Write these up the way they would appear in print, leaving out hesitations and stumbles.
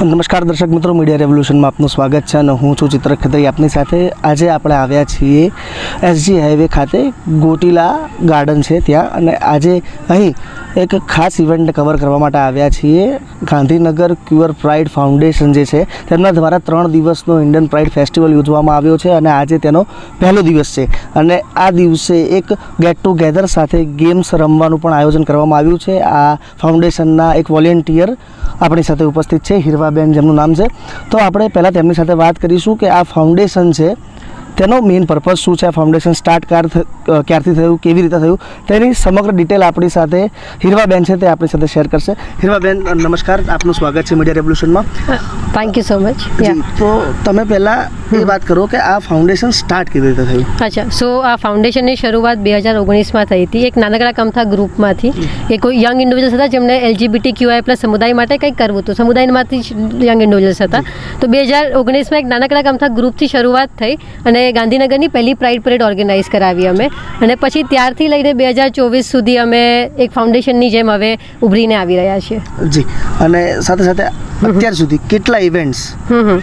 નમસ્કાર દર્શક મિત્રો, મીડિયા રેવોલ્યુશનમાં આપનું સ્વાગત છે અને હું છું ચિત્ર ખત્રી આપની સાથે. આજે આપણે આવ્યા છીએ એસજી હાઈવે ખાતે, ગોટીલા ગાર્ડન છે ત્યાં, અને આજે અહીં એક ખાસ ઇવેન્ટ કવર કરવા માટે આવ્યા છીએ. ગાંધીનગર ક્યુઅર પ્રાઇડ ફાઉન્ડેશન જે છે તેમના દ્વારા 3 દિવસનો ઇન્ડિયન પ્રાઇડ ફેસ્ટિવલ યોજવામાં આવ્યો છે અને આજે તેનો પહેલો દિવસ છે. અને આ દિવસે એક ગેટ ટુગેધર સાથે ગેમ્સ રમવાનું પણ આયોજન કરવામાં આવ્યું છે. આ ફાઉન્ડેશનના એક વોલેન્ટિયર આપણી સાથે ઉપસ્થિત છે, હીરવાબેન જેમનું નામ છે. તો આપણે પહેલાં તેમની સાથે વાત કરીશું કે આ ફાઉન્ડેશન છે તેનો મેઇન પર્પઝ શું છે, આ ફાઉન્ડેશન સ્ટાર્ટ ક્યારથી થયું, કેવી રીતે થયું, તેની સમગ્ર ડિટેલ આપણી સાથે હીરવાબેન છે તે આપણી સાથે શેર કરશે. હીરવાબેન નમસ્કાર, આપનું સ્વાગત છે મીડિયા રેવોલ્યુશનમાં. Thank you so much. તો તમે પહેલાં એ વાત કરો કે આ ફાઉન્ડેશન સ્ટાર્ટ કેવી રીતે થયું? અચ્છા, સો આ ફાઉન્ડેશનની શરૂઆત 2019માં થઈ હતી. એક નાનકડા કમથા ગ્રુપમાંથી એ કોઈ યંગ ઇન્ડિવિજ્યુઅલ્સ હતા જેમને LGBTQI+ સમુદાય માટે કંઈક કરવું હતું. સમુદાયમાંથી જ યંગ ઇન્ડિવિજ્યુઅલ્સ હતા. તો 2019માં એક નાનકડા કમથા ગ્રુપથી શરૂઆત થઈ અને ગાંધીનગરની પહેલી પ્રાઇડ પરેડ ઓર્ગેનાઇઝ કરાવી અમે, અને પછી ત્યારથી લઈને 2024 સુધી અમે એક ફાઉન્ડેશનની જેમ હવે ઉભરીને આવી રહ્યા છીએ. જી, અને સાથે સાથે અત્યાર સુધી કેટલા ઇવેન્ટ્સ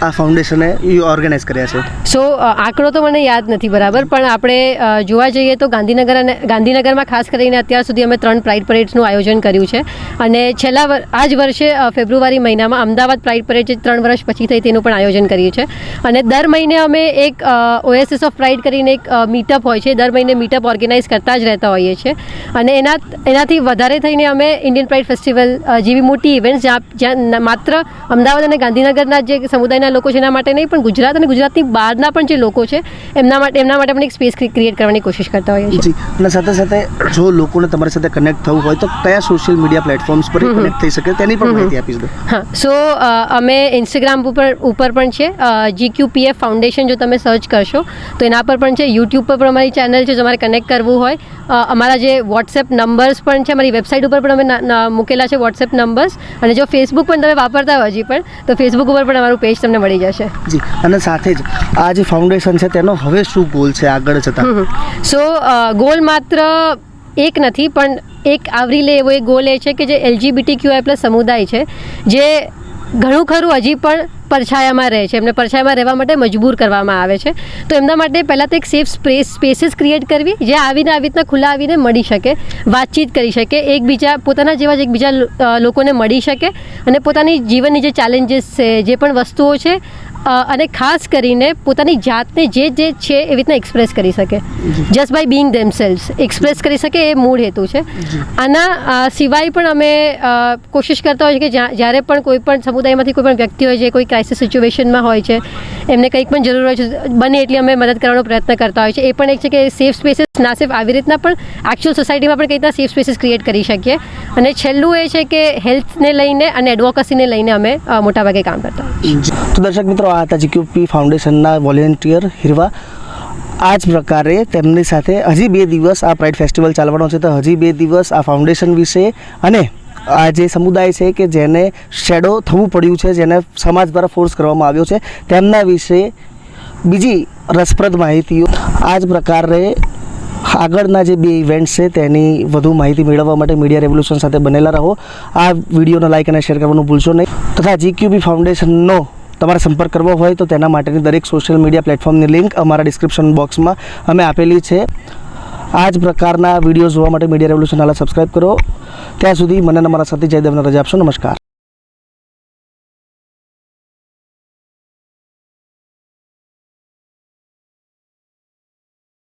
આ ફાઉન્ડેશને ઓર્ગેનાઇઝ કર્યા છે? સો આંકડો તો મને યાદ નથી બરાબર, પણ આપણે જોવા જઈએ તો ગાંધીનગરમાં ખાસ કરીને અત્યાર સુધી અમે 3 પ્રાઇડ પરેડ્સનું આયોજન કર્યું છે. અને આ જ વર્ષે ફેબ્રુઆરી મહિનામાં અમદાવાદ પ્રાઇડ પરેડ જે 3 વર્ષ પછી થઈ તેનું પણ આયોજન કર્યું છે. અને દર મહિને અમે એક ઓએસિસ ઓફ પ્રાઇડ કરીને એક મીટઅપ હોય છે, દર મહિને મીટઅપ ઓર્ગેનાઇઝ કરતા જ રહેતા હોઈએ છીએ. અને એનાથી વધારે થઈને અમે ઇન્ડિયન પ્રાઇડ ફેસ્ટિવલ જેવી મોટી ઇવેન્ટ્સ જ્યાં માત્ર અમદાવાદ અને ગાંધીનગરના જે સમુદાયના લોકો છે એના માટે નહીં, પણ ગુજરાત અને ગુજરાતની બહારના પણ જે લોકો છે એમના માટે પણ એક સ્પેસ ક્રિએટ કરવાની કોશિશ કરતા હોઈએ છીએ. અને સાથે સાથે જો લોકોને તમારી સાથે કનેક્ટ થવું હોય તો કયા સોશિયલ મીડિયા પ્લેટફોર્મ્સ પર કનેક્ટ થઈ શકે તેની પણ માહિતી આપી દો. હા, સો અમે ઇન્સ્ટાગ્રામ ઉપર પણ છે, GQPF ફાઉન્ડેશન જો તમે સર્ચ કરશો તો એના પર પણ છે. યુટ્યુબ પર પણ અમારી ચેનલ છે, જો તમારે કનેક્ટ કરવું હોય. અમારા જે વોટ્સએપ નંબર્સ પણ છે, અમારી વેબસાઇટ ઉપર પણ અમે મૂકેલા છે વોટ્સએપ નંબર્સ. અને જો ફેસબુક પણ તમે વાપરતા હોય હજી પણ, તો ફેસબુક ઉપર પણ અમારું પેજ તમને મળી જશે. જી, અને સાથે જ આ જે ફાઉન્ડેશન છે તેનો હવે શું ગોલ છે આગળ જતા? સો ગોલ માત્ર એક નથી, પણ એક આવરી લે એવો એક ગોલ એ છે કે જે LGBTQI+ સમુદાય છે, જે ઘણું ખરું હજી પણ પડછાયામાં રહે છે, એમને પડછાયામાં રહેવા માટે મજબૂર કરવામાં આવે છે. તો એમના માટે પહેલાં તો એક સેફ સ્પેસીસ ક્રિએટ કરવી, જે આવી રીતના ખુલ્લા આવીને મળી શકે, વાતચીત કરી શકે, પોતાના જેવા જ એકબીજા લોકોને મળી શકે અને પોતાની જીવનની જે ચેલેન્જીસ છે, જે પણ વસ્તુઓ છે, અને ખાસ કરીને પોતાની જાતને જે છે એવી રીતના એક્સપ્રેસ કરી શકે. Just by Bing themselves express કરી શકે, એ મૂળ હેતુ છે. આના સિવાય પણ અમે કોશિશ કરતા હોઈએ કે જ્યારે પણ કોઈ પણ સમુદાયમાંથી કોઈ પણ વ્યક્તિ હોય છે, કોઈ ક્રાઇસિસ સિચ્યુએશનમાં હોય છે, એમને કંઈક પણ જરૂર હોય છે, બને એટલી અમે મદદ કરવાનો પ્રયત્ન કરતા હોય છે. એ પણ એક છે કે સેફ સ્પેસીસ ના સેફ આવી રીતના પણ એકચ્યુઅલ સોસાયટીમાં પણ કઈ રીતના સેફ સ્પેસીસ ક્રિએટ કરી શકીએ. અને છેલ્લું એ છે કે હેલ્થને લઈને અને એડવોકસીને લઈને અમે મોટાભાગે કામ કરતા હોઈએ. તો દર્શક મિત્રો, આ હતા GQP ફાઉન્ડેશનના વોલેન્ટિયર હીરવા. આ જ પ્રકારે તેમની સાથે હજી 2 દિવસ આ પ્રાઇડ ફેસ્ટિવલ ચાલવાનો છે, તો હજી 2 દિવસ આ ફાઉન્ડેશન વિશે અને આ જે સમુદાય છે કે જેને શેડો થવું પડ્યું છે, જેને સમાજ દ્વારા ફોર્સ કરવામાં આવ્યો છે, તેમના વિશે બીજી રસપ્રદ માહિતીઓ આ જ પ્રકારે આગળના જે 2 ઇવેન્ટ્સ છે તેની વધુ માહિતી મેળવવા માટે મીડિયા રેવોલ્યુશન સાથે બનેલા રહો. આ વિડીયોને લાઇક અને શેર કરવાનું ભૂલશો નહીં. તથા GQP ફાઉન્ડેશનનો તમારે સંપર્ક કરવો હોય તો તેના માટેની દરેક સોશિયલ મીડિયા પ્લેટફોર્મની લિંક અમારા ડિસ્ક્રિપ્શન બોક્સમાં અમે આપેલી છે. આ જ પ્રકારના વિડીયો જોવા માટે મીડિયા રેવોલ્યુશન હાલ સબસ્ક્રાઈબ કરો. ત્યાં સુધી મને અમારા સાથી જયદેવને રજા આપશો. નમસ્કાર.